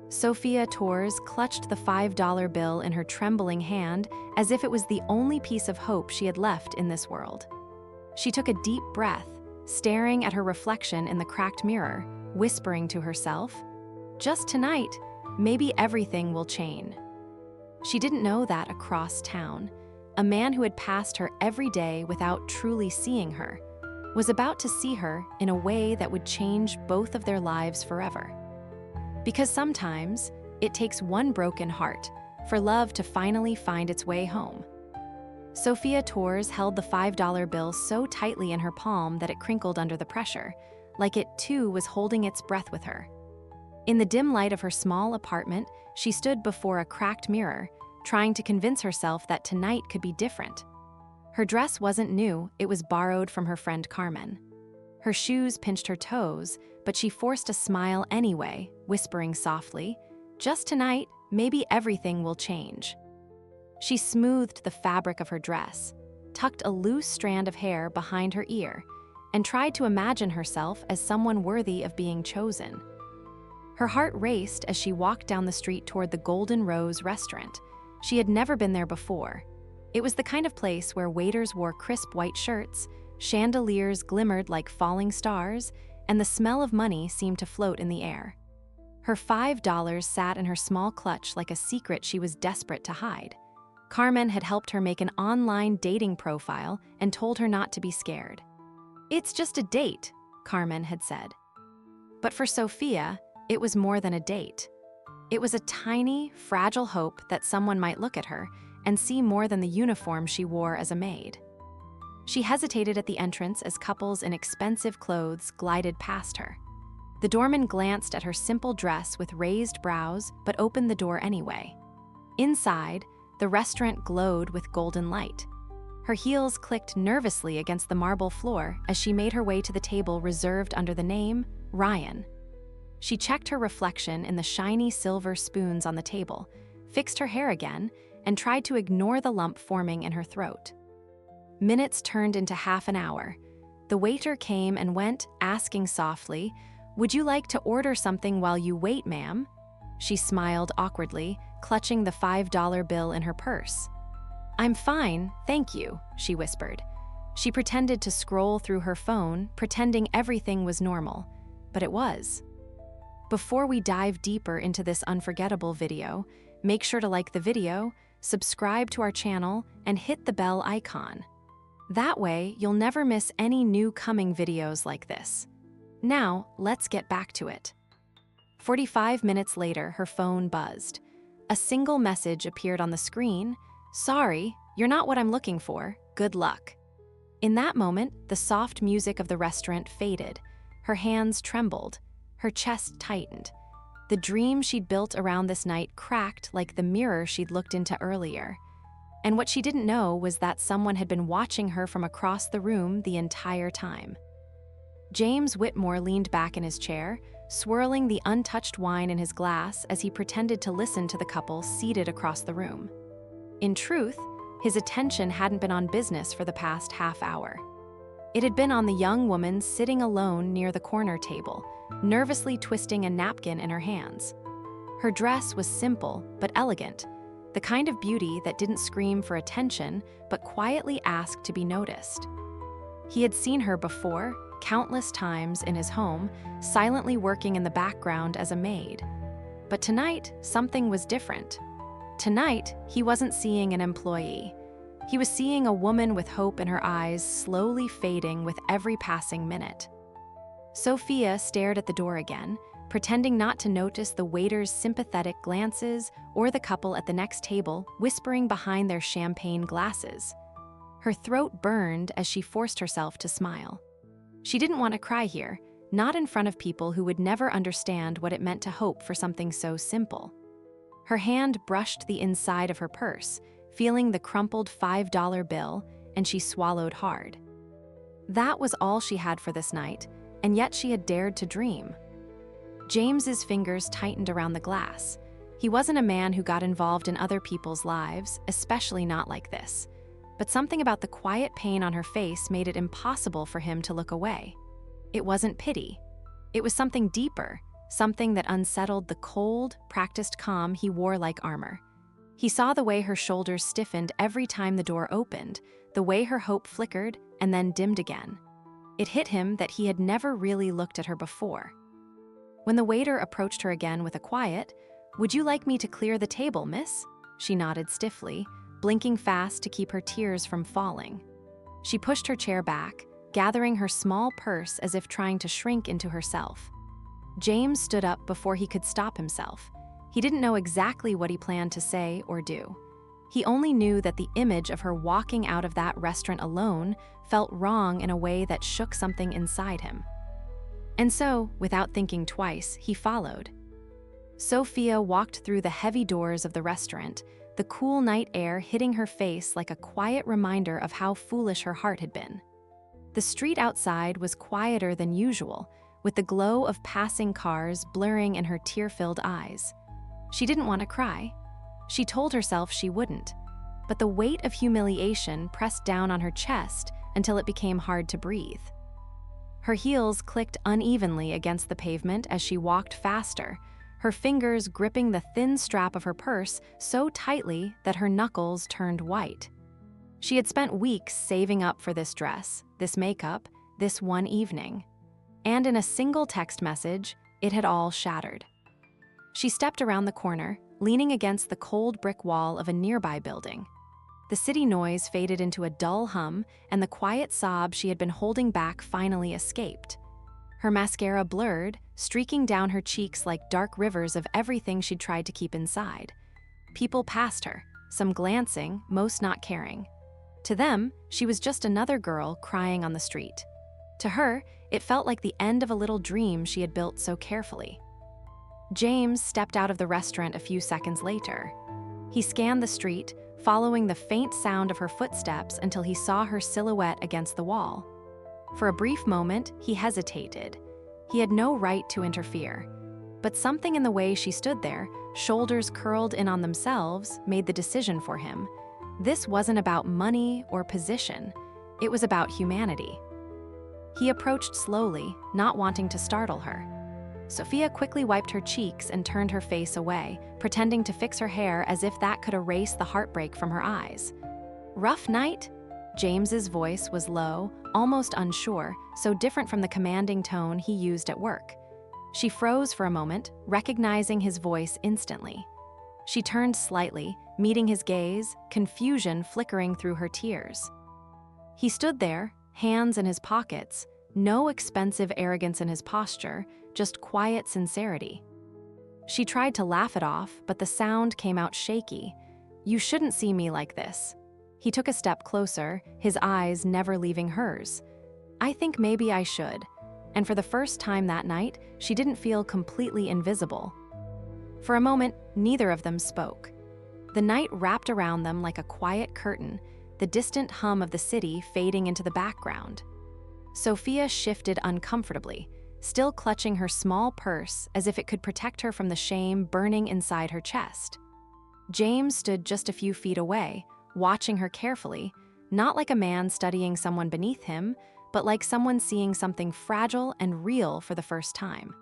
Sophia Torres clutched the $5 bill in her trembling hand as if it was the only piece of hope she had left in this world. She took a deep breath, staring at her reflection in the cracked mirror, whispering to herself, "Just tonight, maybe everything will change." She didn't know that across town, a man who had passed her every day without truly seeing her, was about to see her in a way that would change both of their lives forever. Because sometimes, it takes one broken heart for love to finally find its way home. Sophia Torres held the $5 bill so tightly in her palm that it crinkled under the pressure, like it too was holding its breath with her. In the dim light of her small apartment, she stood before a cracked mirror, trying to convince herself that tonight could be different. Her dress wasn't new, it was borrowed from her friend Carmen. Her shoes pinched her toes, but she forced a smile anyway, whispering softly, "Just tonight, maybe everything will change." She smoothed the fabric of her dress, tucked a loose strand of hair behind her ear, and tried to imagine herself as someone worthy of being chosen. Her heart raced as she walked down the street toward the Golden Rose restaurant. She had never been there before. It was the kind of place where waiters wore crisp white shirts, chandeliers glimmered like falling stars, and the smell of money seemed to float in the air. Her $5 sat in her small clutch like a secret she was desperate to hide. Carmen had helped her make an online dating profile and told her not to be scared. "It's just a date," Carmen had said. But for Sophia, it was more than a date. It was a tiny, fragile hope that someone might look at her and see more than the uniform she wore as a maid. She hesitated at the entrance as couples in expensive clothes glided past her. The doorman glanced at her simple dress with raised brows but opened the door anyway. Inside, the restaurant glowed with golden light. Her heels clicked nervously against the marble floor as she made her way to the table reserved under the name Ryan. She checked her reflection in the shiny silver spoons on the table, fixed her hair again, and tried to ignore the lump forming in her throat. Minutes turned into half an hour. The waiter came and went, asking softly, "Would you like to order something while you wait, ma'am?" She smiled awkwardly, clutching the $5 bill in her purse. "I'm fine, thank you," she whispered. She pretended to scroll through her phone, pretending everything was normal, but it was. Before we dive deeper into this unforgettable video, make sure to like the video, subscribe to our channel, and hit the bell icon. That way, you'll never miss any new coming videos like this. Now, let's get back to it. 45 minutes later, her phone buzzed. A single message appeared on the screen. "Sorry, you're not what I'm looking for. Good luck." In that moment, the soft music of the restaurant faded. Her hands trembled. Her chest tightened. The dream she'd built around this night cracked like the mirror she'd looked into earlier. And what she didn't know was that someone had been watching her from across the room the entire time. James Whitmore leaned back in his chair, swirling the untouched wine in his glass as he pretended to listen to the couple seated across the room. In truth, his attention hadn't been on business for the past half hour. It had been on the young woman sitting alone near the corner table, nervously twisting a napkin in her hands. Her dress was simple but elegant, the kind of beauty that didn't scream for attention but quietly asked to be noticed. He had seen her before, countless times in his home, silently working in the background as a maid. But tonight, something was different. Tonight, he wasn't seeing an employee. He was seeing a woman with hope in her eyes slowly fading with every passing minute. Sophia stared at the door again, pretending not to notice the waiter's sympathetic glances or the couple at the next table whispering behind their champagne glasses. Her throat burned as she forced herself to smile. She didn't want to cry here, not in front of people who would never understand what it meant to hope for something so simple. Her hand brushed the inside of her purse, feeling the crumpled $5 bill, and she swallowed hard. That was all she had for this night, and yet she had dared to dream. James's fingers tightened around the glass. He wasn't a man who got involved in other people's lives, especially not like this. But something about the quiet pain on her face made it impossible for him to look away. It wasn't pity. It was something deeper, something that unsettled the cold, practiced calm he wore like armor. He saw the way her shoulders stiffened every time the door opened, the way her hope flickered and then dimmed again. It hit him that he had never really looked at her before. When the waiter approached her again with a quiet, "Would you like me to clear the table, miss?" She nodded stiffly, blinking fast to keep her tears from falling. She pushed her chair back, gathering her small purse as if trying to shrink into herself. James stood up before he could stop himself. He didn't know exactly what he planned to say or do. He only knew that the image of her walking out of that restaurant alone felt wrong in a way that shook something inside him. And so, without thinking twice, he followed. Sophia walked through the heavy doors of the restaurant, the cool night air hitting her face like a quiet reminder of how foolish her heart had been. The street outside was quieter than usual, with the glow of passing cars blurring in her tear-filled eyes. She didn't want to cry. She told herself she wouldn't, but the weight of humiliation pressed down on her chest until it became hard to breathe. Her heels clicked unevenly against the pavement as she walked faster, her fingers gripping the thin strap of her purse so tightly that her knuckles turned white. She had spent weeks saving up for this dress, this makeup, this one evening. And in a single text message, it had all shattered. She stepped around the corner, leaning against the cold brick wall of a nearby building. The city noise faded into a dull hum, and the quiet sob she had been holding back finally escaped. Her mascara blurred, streaking down her cheeks like dark rivers of everything she'd tried to keep inside. People passed her, some glancing, most not caring. To them, she was just another girl crying on the street. To her, it felt like the end of a little dream she had built so carefully. James stepped out of the restaurant a few seconds later. He scanned the street, following the faint sound of her footsteps until he saw her silhouette against the wall. For a brief moment, he hesitated. He had no right to interfere. But something in the way she stood there, shoulders curled in on themselves, made the decision for him. This wasn't about money or position. It was about humanity. He approached slowly, not wanting to startle her. Sophia quickly wiped her cheeks and turned her face away, pretending to fix her hair as if that could erase the heartbreak from her eyes. "Rough night?" James's voice was low, almost unsure, so different from the commanding tone he used at work. She froze for a moment, recognizing his voice instantly. She turned slightly, meeting his gaze, confusion flickering through her tears. He stood there, hands in his pockets, no expensive arrogance in his posture, just quiet sincerity. She tried to laugh it off, but the sound came out shaky. "You shouldn't see me like this." He took a step closer, his eyes never leaving hers. "I think maybe I should." And for the first time that night, she didn't feel completely invisible. For a moment, neither of them spoke. The night wrapped around them like a quiet curtain, the distant hum of the city fading into the background. Sophia shifted uncomfortably, still clutching her small purse as if it could protect her from the shame burning inside her chest. James stood just a few feet away, watching her carefully, not like a man studying someone beneath him, but like someone seeing something fragile and real for the first time.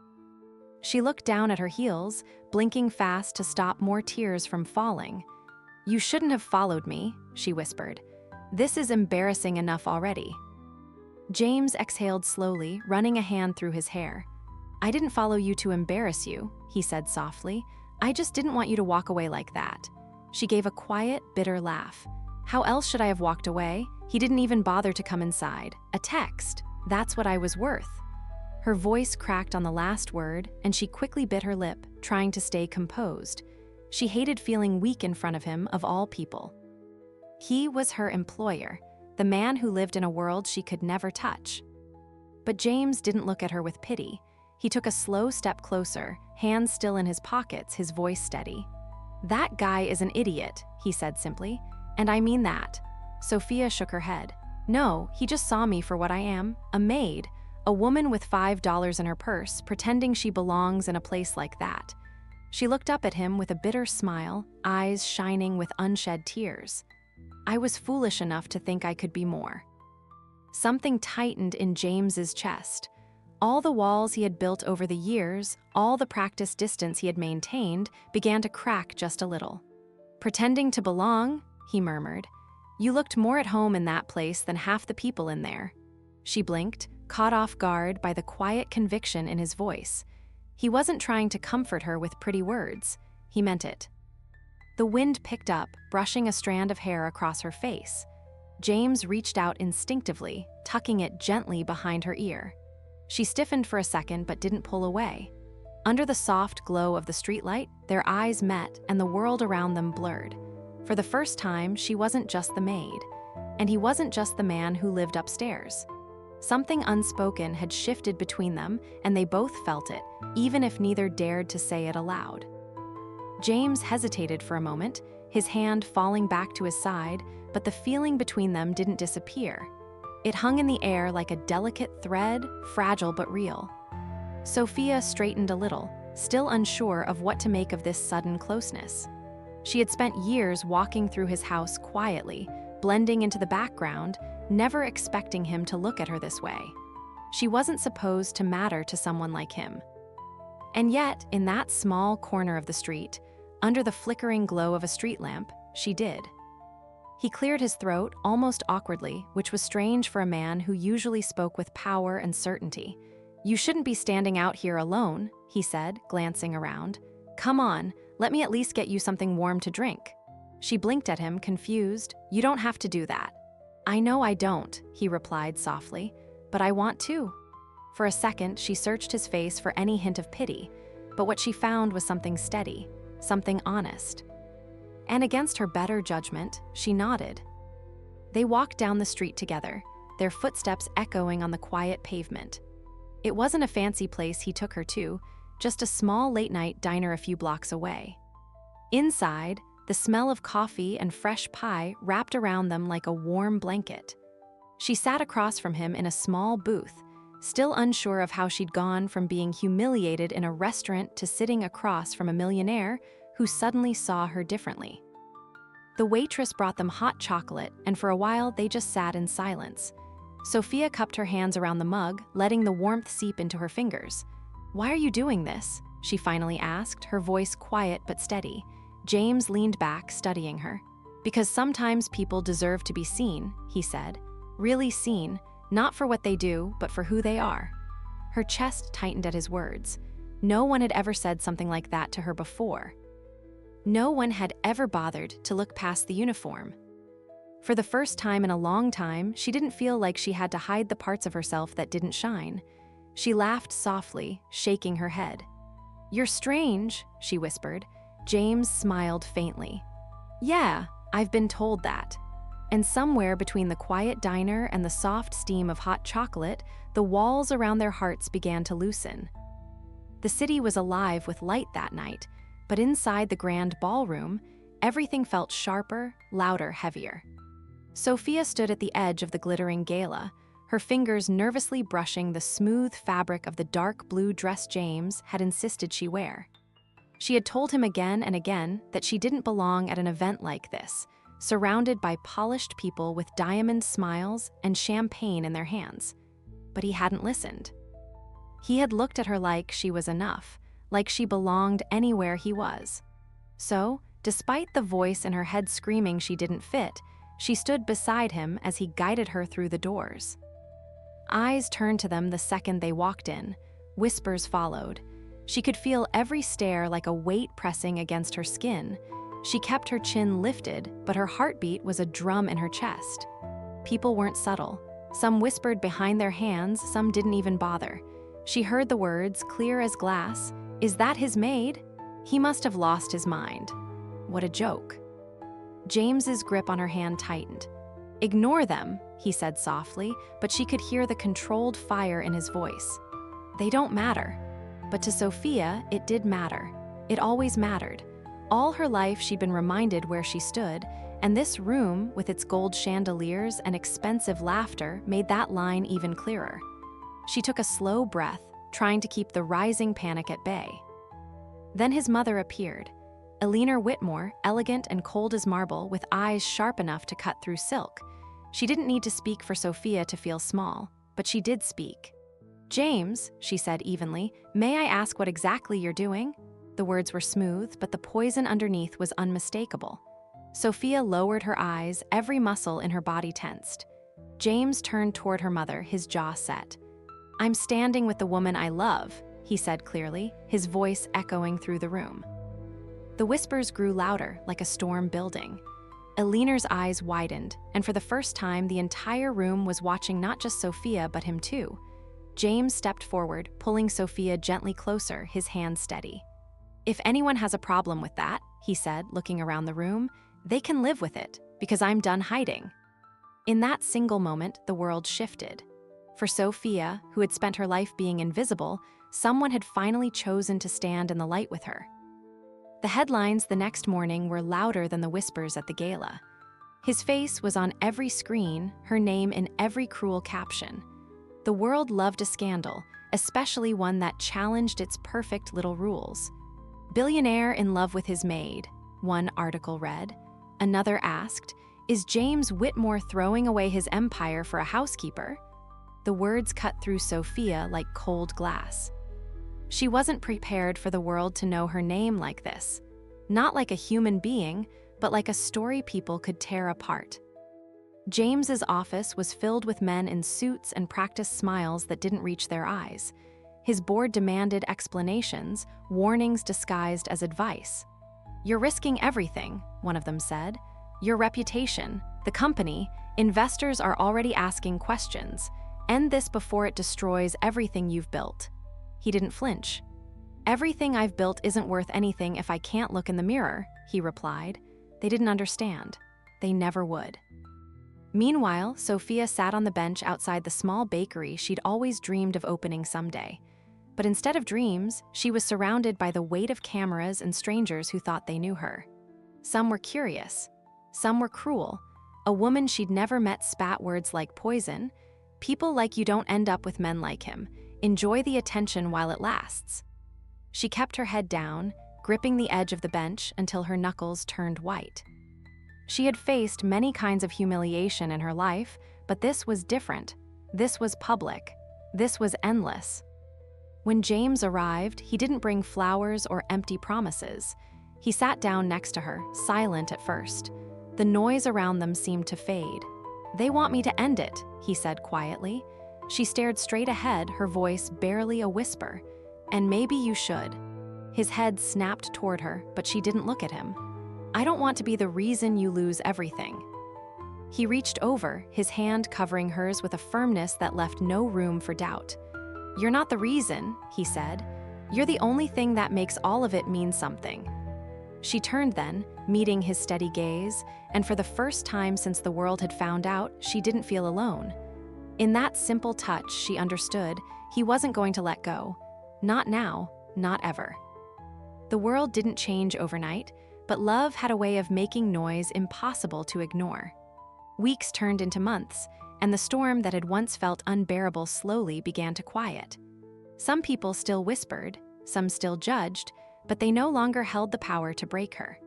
She looked down at her heels, blinking fast to stop more tears from falling. "You shouldn't have followed me," she whispered. "This is embarrassing enough already." James exhaled slowly, running a hand through his hair. "I didn't follow you to embarrass you," he said softly. "I just didn't want you to walk away like that." She gave a quiet, bitter laugh. "How else should I have walked away? He didn't even bother to come inside. A text. That's what I was worth." Her voice cracked on the last word, and she quickly bit her lip, trying to stay composed. She hated feeling weak in front of him, of all people. He was her employer, the man who lived in a world she could never touch. But James didn't look at her with pity. He took a slow step closer, hands still in his pockets, his voice steady. "That guy is an idiot," he said simply. "And I mean that." Sophia shook her head. "No, he just saw me for what I am, a maid, a woman with $5 in her purse, pretending she belongs in a place like that." She looked up at him with a bitter smile, eyes shining with unshed tears. "I was foolish enough to think I could be more." Something tightened in James's chest. All the walls he had built over the years, all the practice distance he had maintained, began to crack just a little. "Pretending to belong," he murmured. "You looked more at home in that place than half the people in there." She blinked, caught off guard by the quiet conviction in his voice. He wasn't trying to comfort her with pretty words. He meant it. The wind picked up, brushing a strand of hair across her face. James reached out instinctively, tucking it gently behind her ear. She stiffened for a second but didn't pull away. Under the soft glow of the streetlight, their eyes met and the world around them blurred. For the first time, she wasn't just the maid, and he wasn't just the man who lived upstairs. Something unspoken had shifted between them, and they both felt it, even if neither dared to say it aloud. James hesitated for a moment, his hand falling back to his side, but the feeling between them didn't disappear. It hung in the air like a delicate thread, fragile but real. Sophia straightened a little, still unsure of what to make of this sudden closeness. She had spent years walking through his house quietly, blending into the background, never expecting him to look at her this way. She wasn't supposed to matter to someone like him. And yet, in that small corner of the street, under the flickering glow of a street lamp, she did. He cleared his throat, almost awkwardly, which was strange for a man who usually spoke with power and certainty. "You shouldn't be standing out here alone," he said, glancing around. "Come on, let me at least get you something warm to drink." She blinked at him, confused. "You don't have to do that." "I know I don't," he replied softly, "but I want to." For a second, she searched his face for any hint of pity, but what she found was something steady, something honest. And against her better judgment, she nodded. They walked down the street together, their footsteps echoing on the quiet pavement. It wasn't a fancy place he took her to, just a small late-night diner a few blocks away. Inside, the smell of coffee and fresh pie wrapped around them like a warm blanket. She sat across from him in a small booth, still unsure of how she'd gone from being humiliated in a restaurant to sitting across from a millionaire who suddenly saw her differently. The waitress brought them hot chocolate, and for a while they just sat in silence. Sophia cupped her hands around the mug, letting the warmth seep into her fingers. "Why are you doing this?" she finally asked, her voice quiet but steady. James leaned back, studying her. "Because sometimes people deserve to be seen," he said. "Really seen, not for what they do, but for who they are." Her chest tightened at his words. No one had ever said something like that to her before. No one had ever bothered to look past the uniform. For the first time in a long time, she didn't feel like she had to hide the parts of herself that didn't shine. She laughed softly, shaking her head. "You're strange," she whispered. James smiled faintly. "Yeah, I've been told that." And somewhere between the quiet diner and the soft steam of hot chocolate, the walls around their hearts began to loosen. The city was alive with light that night, but inside the grand ballroom, everything felt sharper, louder, heavier. Sophia stood at the edge of the glittering gala, her fingers nervously brushing the smooth fabric of the dark blue dress James had insisted she wear. She had told him again and again that she didn't belong at an event like this, surrounded by polished people with diamond smiles and champagne in their hands. But he hadn't listened. He had looked at her like she was enough, like she belonged anywhere he was. So, despite the voice in her head screaming she didn't fit, she stood beside him as he guided her through the doors. Eyes turned to them the second they walked in. Whispers followed. She could feel every stare like a weight pressing against her skin. She kept her chin lifted, but her heartbeat was a drum in her chest. People weren't subtle. Some whispered behind their hands, some didn't even bother. She heard the words, clear as glass. "Is that his maid? He must have lost his mind." What a joke. James's grip on her hand tightened. "Ignore them," he said softly, but she could hear the controlled fire in his voice. "They don't matter." But to Sophia, it did matter. It always mattered. All her life she'd been reminded where she stood, and this room, with its gold chandeliers and expensive laughter, made that line even clearer. She took a slow breath, trying to keep the rising panic at bay. Then his mother appeared. Eleanor Whitmore, elegant and cold as marble, with eyes sharp enough to cut through silk. She didn't need to speak for Sophia to feel small, but she did speak. "James," she said evenly, "may I ask what exactly you're doing?" The words were smooth, but the poison underneath was unmistakable. Sophia lowered her eyes, every muscle in her body tensed. James turned toward her mother, his jaw set. "I'm standing with the woman I love," he said clearly, his voice echoing through the room. The whispers grew louder, like a storm building. Eleanor's eyes widened, and for the first time, the entire room was watching not just Sophia, but him too. James stepped forward, pulling Sophia gently closer, his hand steady. "If anyone has a problem with that," he said, looking around the room, "they can live with it, because I'm done hiding." In that single moment, the world shifted. For Sophia, who had spent her life being invisible, someone had finally chosen to stand in the light with her. The headlines the next morning were louder than the whispers at the gala. His face was on every screen, her name in every cruel caption. The world loved a scandal, especially one that challenged its perfect little rules. "Billionaire in love with his maid," one article read. Another asked, "Is James Whitmore throwing away his empire for a housekeeper?" The words cut through Sophia like cold glass. She wasn't prepared for the world to know her name like this. Not like a human being, but like a story people could tear apart. James's office was filled with men in suits and practiced smiles that didn't reach their eyes. His board demanded explanations, warnings disguised as advice. "You're risking everything," one of them said. "Your reputation, the company, investors are already asking questions. End this before it destroys everything you've built." He didn't flinch. "Everything I've built isn't worth anything if I can't look in the mirror," he replied. They didn't understand. They never would. Meanwhile, Sophia sat on the bench outside the small bakery she'd always dreamed of opening someday. But instead of dreams, she was surrounded by the weight of cameras and strangers who thought they knew her. Some were curious. Some were cruel. A woman she'd never met spat words like poison. "People like you don't end up with men like him. Enjoy the attention while it lasts." She kept her head down, gripping the edge of the bench until her knuckles turned white. She had faced many kinds of humiliation in her life, but this was different. This was public. This was endless. When James arrived, he didn't bring flowers or empty promises. He sat down next to her, silent at first. The noise around them seemed to fade. "They want me to end it," he said quietly. She stared straight ahead, her voice barely a whisper. "And maybe you should." His head snapped toward her, but she didn't look at him. "I don't want to be the reason you lose everything." He reached over, his hand covering hers with a firmness that left no room for doubt. "You're not the reason," he said. "You're the only thing that makes all of it mean something." She turned then, meeting his steady gaze, and for the first time since the world had found out, she didn't feel alone. In that simple touch, she understood he wasn't going to let go. Not now, not ever. The world didn't change overnight, but love had a way of making noise impossible to ignore. Weeks turned into months, and the storm that had once felt unbearable slowly began to quiet. Some people still whispered, some still judged, but they no longer held the power to break her.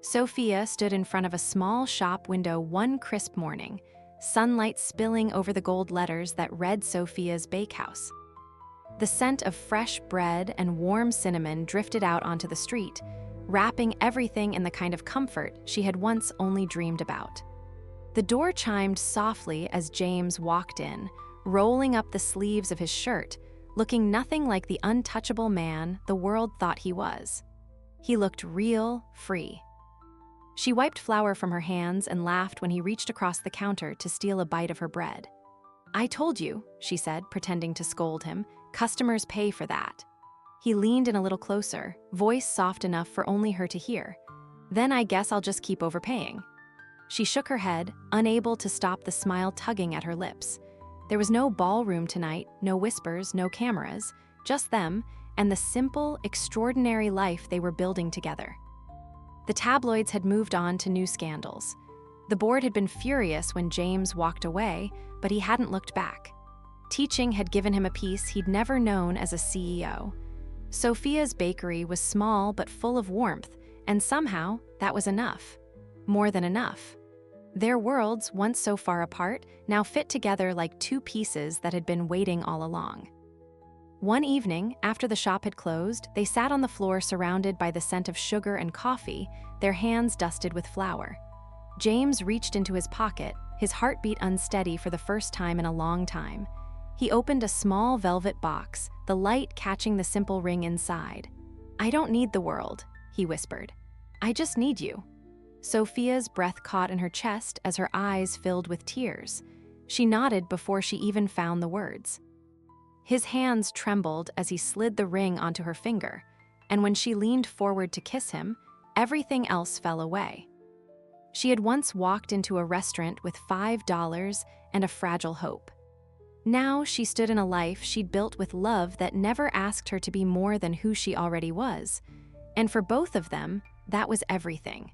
Sophia stood in front of a small shop window one crisp morning, sunlight spilling over the gold letters that read Sophia's Bakehouse. The scent of fresh bread and warm cinnamon drifted out onto the street, wrapping everything in the kind of comfort she had once only dreamed about. The door chimed softly as James walked in, rolling up the sleeves of his shirt, looking nothing like the untouchable man the world thought he was. He looked real, free. She wiped flour from her hands and laughed when he reached across the counter to steal a bite of her bread. "I told you," she said, pretending to scold him, "customers pay for that." He leaned in a little closer, voice soft enough for only her to hear. "Then I guess I'll just keep overpaying." She shook her head, unable to stop the smile tugging at her lips. There was no ballroom tonight, no whispers, no cameras, just them and the simple, extraordinary life they were building together. The tabloids had moved on to new scandals. The board had been furious when James walked away, but he hadn't looked back. Teaching had given him a piece he'd never known as a CEO. Sophia's bakery was small but full of warmth, and somehow that was enough. More than enough. Their worlds, once so far apart, now fit together like two pieces that had been waiting all along. One evening, after the shop had closed, they sat on the floor surrounded by the scent of sugar and coffee, their hands dusted with flour. James reached into his pocket, his heartbeat unsteady for the first time in a long time. He opened a small velvet box, the light catching the simple ring inside. "I don't need the world," he whispered. "I just need you." Sophia's breath caught in her chest as her eyes filled with tears. She nodded before she even found the words. His hands trembled as he slid the ring onto her finger, and when she leaned forward to kiss him, everything else fell away. She had once walked into a restaurant with $5 and a fragile hope. Now she stood in a life she'd built with love that never asked her to be more than who she already was. And for both of them, that was everything.